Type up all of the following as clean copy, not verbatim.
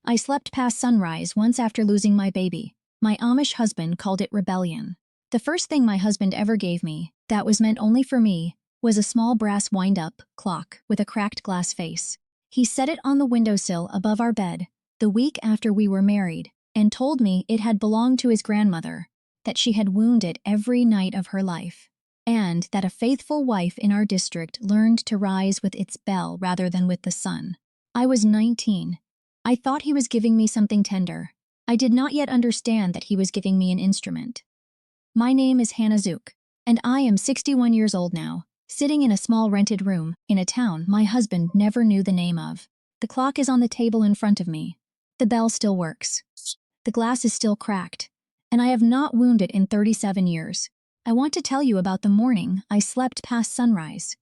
I slept past sunrise once after losing my baby. My Amish husband called it rebellion. The first thing my husband ever gave me, that was meant only for me, was a small brass wind-up clock with a cracked glass face. He set it on the windowsill above our bed, the week after we were married, and told me it had belonged to his grandmother, that she had wounded it every night of her life, and that a faithful wife in our district learned to rise with its bell rather than with the sun. I was 19. I thought he was giving me something tender. I did not yet understand that he was giving me an instrument. My name is Hannah Zook, and I am 61 years old now, sitting in a small rented room in a town my husband never knew the name of. The clock is on the table in front of me. The bell still works. The glass is still cracked, and I have not wounded it in 37 years. I want to tell you about the morning I slept past sunrise.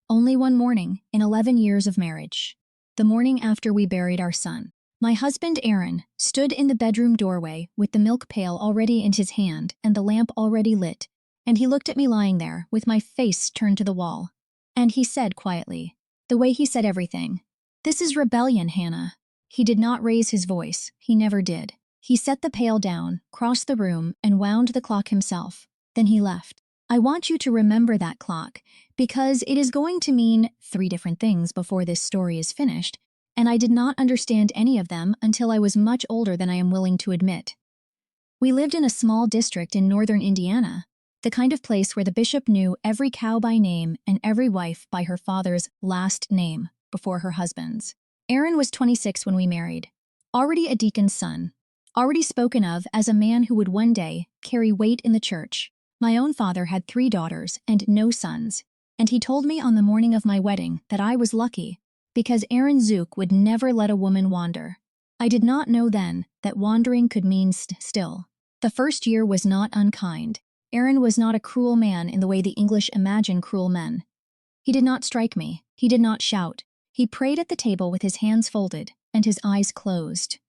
Only one morning in 11 years of marriage. The morning after we buried our son. My husband, Aaron, stood in the bedroom doorway with the milk pail already in his hand and the lamp already lit, and he looked at me lying there with my face turned to the wall. And he said quietly, the way he said everything, "This is rebellion, Hannah." He did not raise his voice. He never did. He set the pail down, crossed the room, and wound the clock himself. Then he left. I want you to remember that clock, because it is going to mean 3 different things before this story is finished, and I did not understand any of them until I was much older than I am willing to admit. We lived in a small district in northern Indiana, the kind of place where the bishop knew every cow by name and every wife by her father's last name before her husband's. Aaron was 26 when we married, already a deacon's son, already spoken of as a man who would one day carry weight in the church. My own father had 3 daughters and no sons, and he told me on the morning of my wedding that I was lucky because Aaron Zook would never let a woman wander. I did not know then that wandering could mean still. The first year was not unkind. Aaron was not a cruel man in the way the English imagine cruel men. He did not strike me. He did not shout. He prayed at the table with his hands folded and his eyes closed.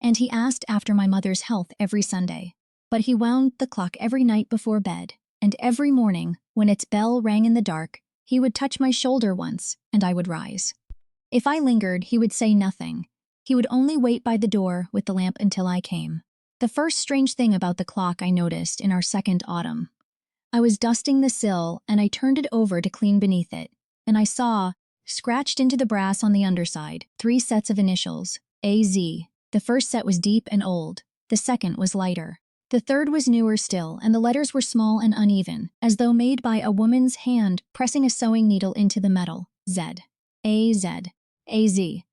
And he asked after my mother's health every Sunday. But he wound the clock every night before bed, and every morning, when its bell rang in the dark, he would touch my shoulder once, and I would rise. If I lingered, he would say nothing. He would only wait by the door with the lamp until I came. The first strange thing about the clock I noticed in our second autumn. I was dusting the sill, and I turned it over to clean beneath it, and I saw, scratched into the brass on the underside, 3 sets of initials, A.Z. The first set was deep and old. The second was lighter. The third was newer still, and the letters were small and uneven, as though made by a woman's hand pressing a sewing needle into the metal. Z. A.Z. A.Z.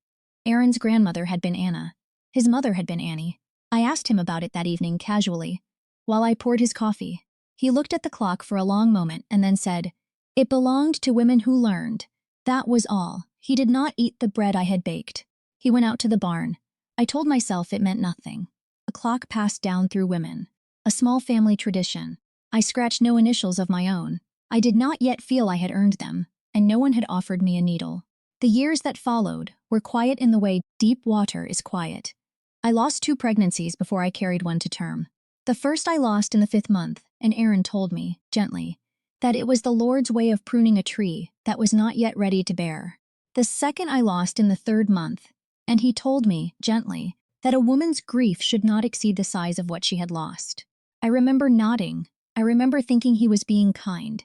Aaron's grandmother had been Anna. His mother had been Annie. I asked him about it that evening casually, while I poured his coffee. He looked at the clock for a long moment and then said, "It belonged to women who learned." That was all. He did not eat the bread I had baked. He went out to the barn. I told myself it meant nothing. A clock passed down through women. A small family tradition. I scratched no initials of my own. I did not yet feel I had earned them, and no one had offered me a needle. The years that followed were quiet in the way deep water is quiet. I lost 2 pregnancies before I carried one to term. The first I lost in the 5th month, and Aaron told me, gently, that it was the Lord's way of pruning a tree that was not yet ready to bear. The second I lost in the 3rd month, and he told me, gently, that a woman's grief should not exceed the size of what she had lost. I remember nodding. I remember thinking he was being kind.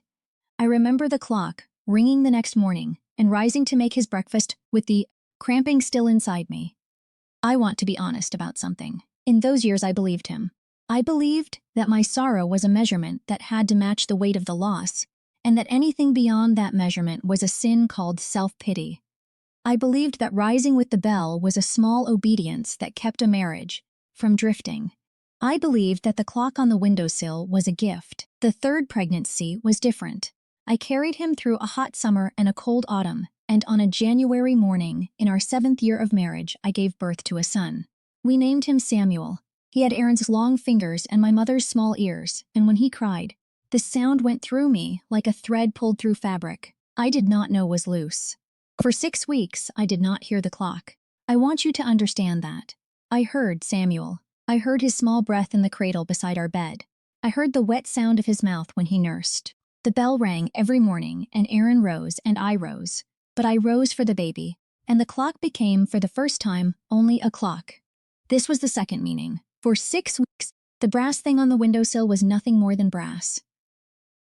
I remember the clock ringing the next morning and rising to make his breakfast with the cramping still inside me. I want to be honest about something. In those years I believed him. I believed that my sorrow was a measurement that had to match the weight of the loss, and that anything beyond that measurement was a sin called self-pity. I believed that rising with the bell was a small obedience that kept a marriage from drifting. I believed that the clock on the windowsill was a gift. The 3rd pregnancy was different. I carried him through a hot summer and a cold autumn, and on a January morning, in our 7th year of marriage, I gave birth to a son. We named him Samuel. He had Aaron's long fingers and my mother's small ears, and when he cried, the sound went through me like a thread pulled through fabric I did not know was loose. For 6 weeks, I did not hear the clock. I want you to understand that. I heard Samuel. I heard his small breath in the cradle beside our bed. I heard the wet sound of his mouth when he nursed. The bell rang every morning, and Aaron rose and I rose. But I rose for the baby, and the clock became, for the first time, only a clock. This was the second meaning. For 6 weeks, the brass thing on the windowsill was nothing more than brass.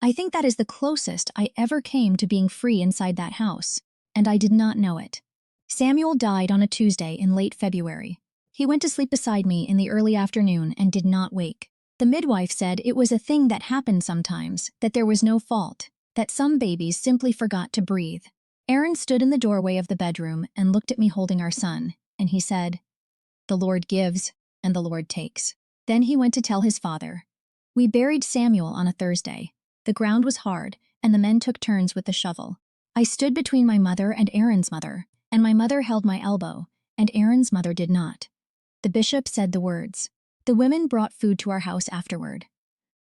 I think that is the closest I ever came to being free inside that house, and I did not know it. Samuel died on a Tuesday in late February. He went to sleep beside me in the early afternoon and did not wake. The midwife said it was a thing that happened sometimes, that there was no fault, that some babies simply forgot to breathe. Aaron stood in the doorway of the bedroom and looked at me holding our son, and he said, "The Lord gives, and the Lord takes." Then he went to tell his father. We buried Samuel on a Thursday. The ground was hard, and the men took turns with the shovel. I stood between my mother and Aaron's mother, and my mother held my elbow, and Aaron's mother did not. The bishop said the words. The women brought food to our house afterward.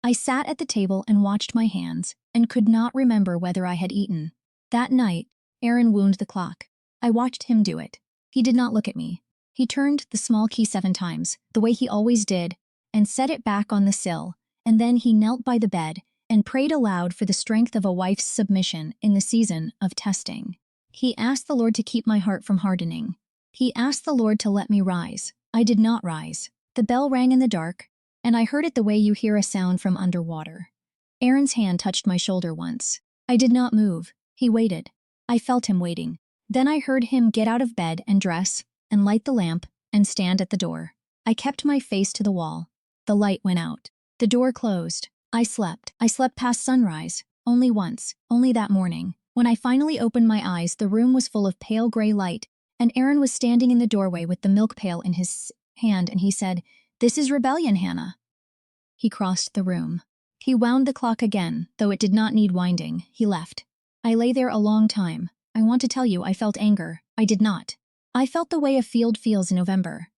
I sat at the table and watched my hands, and could not remember whether I had eaten. That night, Aaron wound the clock. I watched him do it. He did not look at me. He turned the small key 7 times, the way he always did, and set it back on the sill, and then he knelt by the bed and prayed aloud for the strength of a wife's submission in the season of testing. He asked the Lord to keep my heart from hardening. He asked the Lord to let me rise. I did not rise. The bell rang in the dark, and I heard it the way you hear a sound from underwater. Aaron's hand touched my shoulder once. I did not move. He waited. I felt him waiting. Then I heard him get out of bed and dress, and light the lamp, and stand at the door. I kept my face to the wall. The light went out. The door closed. I slept. I slept past sunrise. Only once. Only that morning. When I finally opened my eyes, the room was full of pale gray light, and Aaron was standing in the doorway with the milk pail in his hand, and he said, "This is rebellion, Hannah." He crossed the room. He wound the clock again, though it did not need winding. He left. I lay there a long time. I want to tell you I felt anger. I did not. I felt the way a field feels in November,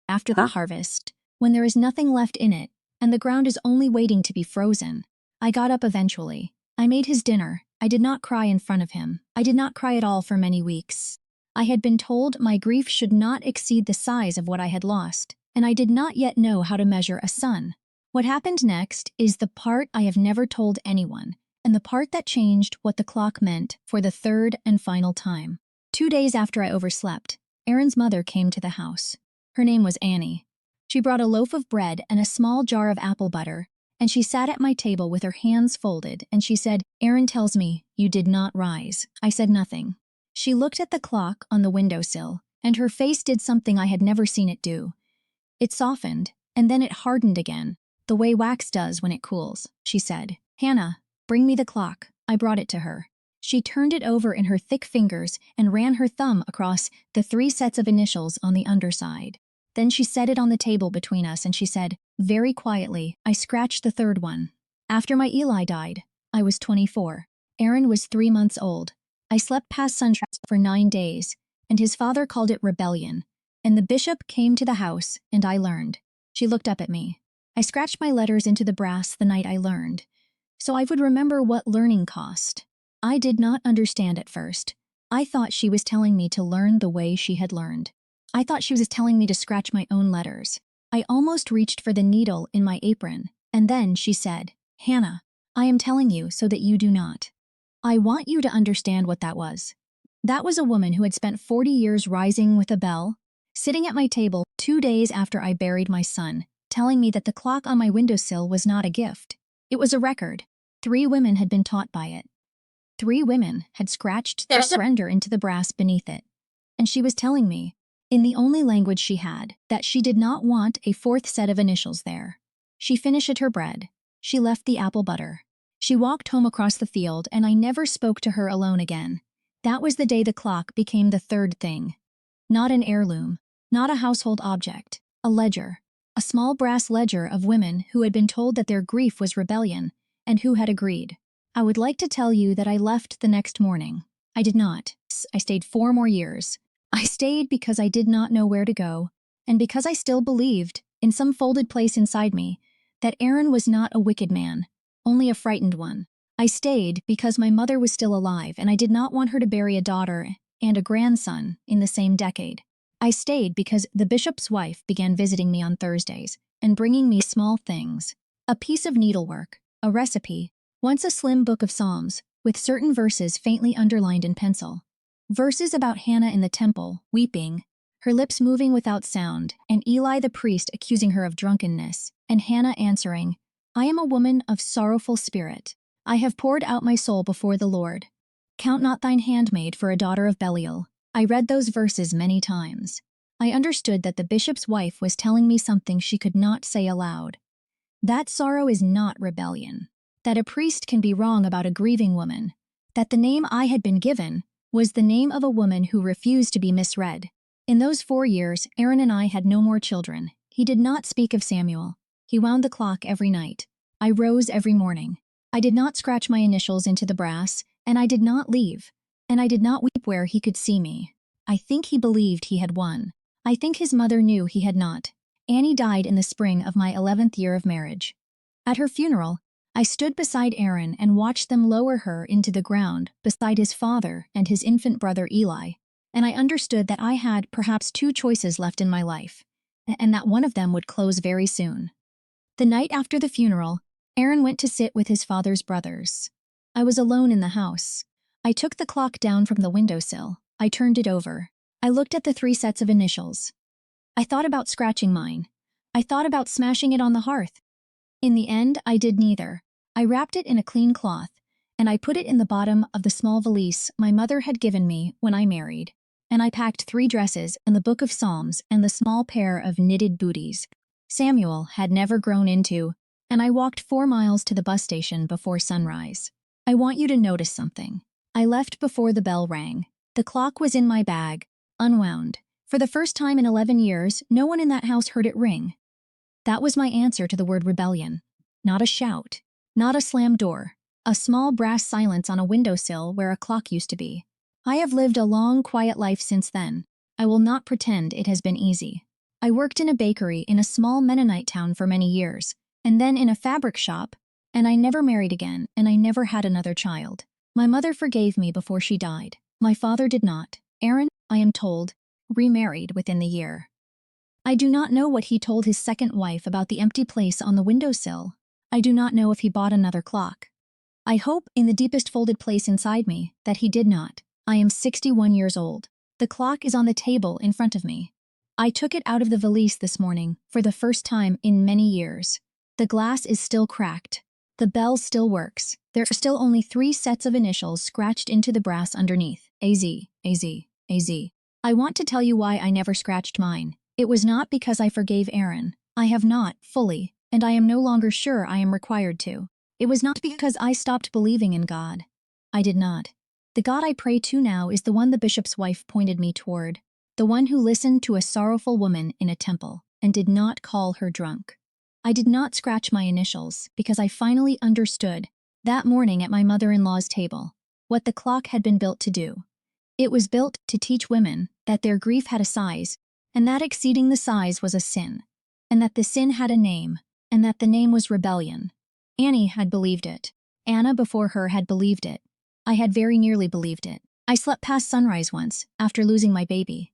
after the harvest, when there is nothing left in it, and the ground is only waiting to be frozen. I got up eventually. I made his dinner. I did not cry in front of him. I did not cry at all for many weeks. I had been told my grief should not exceed the size of what I had lost, and I did not yet know how to measure a son. What happened next is the part I have never told anyone, and the part that changed what the clock meant for the third and final time. 2 days after I overslept, Aaron's mother came to the house. Her name was Annie. She brought a loaf of bread and a small jar of apple butter, and she sat at my table with her hands folded, and she said, "Aaron tells me you did not rise." I said nothing. She looked at the clock on the windowsill, and her face did something I had never seen it do. It softened, and then it hardened again, the way wax does when it cools. She said, "Hannah, bring me the clock." I brought it to her. She turned it over in her thick fingers and ran her thumb across the 3 sets of initials on the underside. Then she set it on the table between us and she said, very quietly, I scratched the 3rd one. After my Eli died, I was 24. Aaron was 3 months old. I slept past sunrise for 9 days, and his father called it rebellion. And the bishop came to the house, and I learned. She looked up at me. I scratched my letters into the brass the night I learned, so I would remember what learning cost. I did not understand at first. I thought she was telling me to learn the way she had learned. I thought she was telling me to scratch my own letters. I almost reached for the needle in my apron, and then she said, Hannah, I am telling you so that you do not. I want you to understand what that was. That was a woman who had spent 40 years rising with a bell, sitting at my table 2 days after I buried my son, telling me that the clock on my windowsill was not a gift. It was a record. 3 women had been taught by it. 3 women had scratched their surrender into the brass beneath it. And she was telling me, in the only language she had, that she did not want a 4th set of initials there. She finished her bread. She left the apple butter. She walked home across the field, and I never spoke to her alone again. That was the day the clock became the 3rd thing. Not an heirloom, not a household object, a ledger, a small brass ledger of women who had been told that their grief was rebellion, and who had agreed. I would like to tell you that I left the next morning. I did not. I stayed 4 more years. I stayed because I did not know where to go, and because I still believed, in some folded place inside me, that Aaron was not a wicked man, only a frightened one. I stayed because my mother was still alive, and I did not want her to bury a daughter and a grandson in the same decade. I stayed because the bishop's wife began visiting me on Thursdays and bringing me small things, a piece of needlework, a recipe, once a slim book of Psalms, with certain verses faintly underlined in pencil. Verses about Hannah in the temple, weeping, her lips moving without sound, and Eli the priest accusing her of drunkenness, and Hannah answering, I am a woman of sorrowful spirit. I have poured out my soul before the Lord. Count not thine handmaid for a daughter of Belial. I read those verses many times. I understood that the bishop's wife was telling me something she could not say aloud. That sorrow is not rebellion. That a priest can be wrong about a grieving woman. That the name I had been given was the name of a woman who refused to be misread. In those 4 years, Aaron and I had no more children. He did not speak of Samuel. He wound the clock every night. I rose every morning. I did not scratch my initials into the brass, and I did not leave. And I did not weep where he could see me. I think he believed he had won. I think his mother knew he had not. Annie died in the spring of my 11th year of marriage. At her funeral, I stood beside Aaron and watched them lower her into the ground beside his father and his infant brother Eli, and I understood that I had perhaps 2 choices left in my life, and that one of them would close very soon. The night after the funeral, Aaron went to sit with his father's brothers. I was alone in the house. I took the clock down from the windowsill. I turned it over. I looked at the 3 sets of initials. I thought about scratching mine. I thought about smashing it on the hearth. In the end, I did neither. I wrapped it in a clean cloth, and I put it in the bottom of the small valise my mother had given me when I married, and I packed 3 dresses and the book of Psalms and the small pair of knitted booties Samuel had never grown into, and I walked 4 miles to the bus station before sunrise. I want you to notice something. I left before the bell rang. The clock was in my bag, unwound. For the first time in 11 years, no one in that house heard it ring. That was my answer to the word rebellion. Not a shout. Not a slammed door. A small brass silence on a windowsill where a clock used to be. I have lived a long, quiet life since then. I will not pretend it has been easy. I worked in a bakery in a small Mennonite town for many years, and then in a fabric shop, and I never married again, and I never had another child. My mother forgave me before she died. My father did not. Aaron, I am told, remarried within the year. I do not know what he told his second wife about the empty place on the windowsill. I do not know if he bought another clock. I hope, in the deepest folded place inside me, that he did not. I am 61 years old. The clock is on the table in front of me. I took it out of the valise this morning, for the first time in many years. The glass is still cracked. The bell still works. There are still only 3 sets of initials scratched into the brass underneath. AZ, AZ, AZ. I want to tell you why I never scratched mine. It was not because I forgave Aaron. I have not, fully, and I am no longer sure I am required to. It was not because I stopped believing in God. I did not. The God I pray to now is the one the bishop's wife pointed me toward, the one who listened to a sorrowful woman in a temple and did not call her drunk. I did not scratch my initials because I finally understood, that morning at my mother-in-law's table, what the clock had been built to do. It was built to teach women that their grief had a size, and that exceeding the size was a sin, and that the sin had a name, and that the name was rebellion. Annie had believed it. Anna before her had believed it. I had very nearly believed it. I slept past sunrise once, after losing my baby.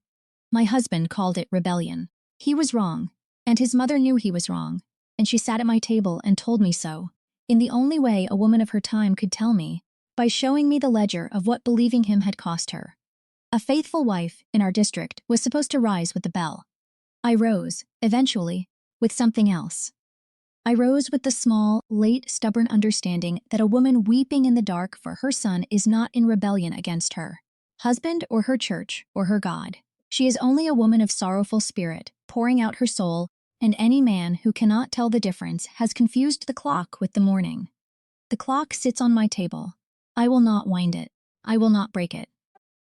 My husband called it rebellion. He was wrong, and his mother knew he was wrong, and she sat at my table and told me so, in the only way a woman of her time could tell me, by showing me the ledger of what believing him had cost her. A faithful wife in our district was supposed to rise with the bell. I rose, eventually, with something else. I rose with the small, late, stubborn understanding that a woman weeping in the dark for her son is not in rebellion against her husband or her church or her God. She is only a woman of sorrowful spirit, pouring out her soul, and any man who cannot tell the difference has confused the clock with the morning. The clock sits on my table. I will not wind it. I will not break it.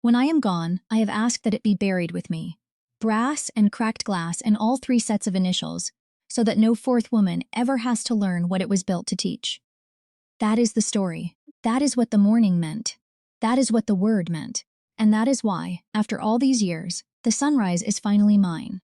When I am gone, I have asked that it be buried with me. Brass and cracked glass and all 3 sets of initials, so that no 4th woman ever has to learn what it was built to teach. That is the story. That is what the morning meant. That is what the word meant. And that is why, after all these years, the sunrise is finally mine.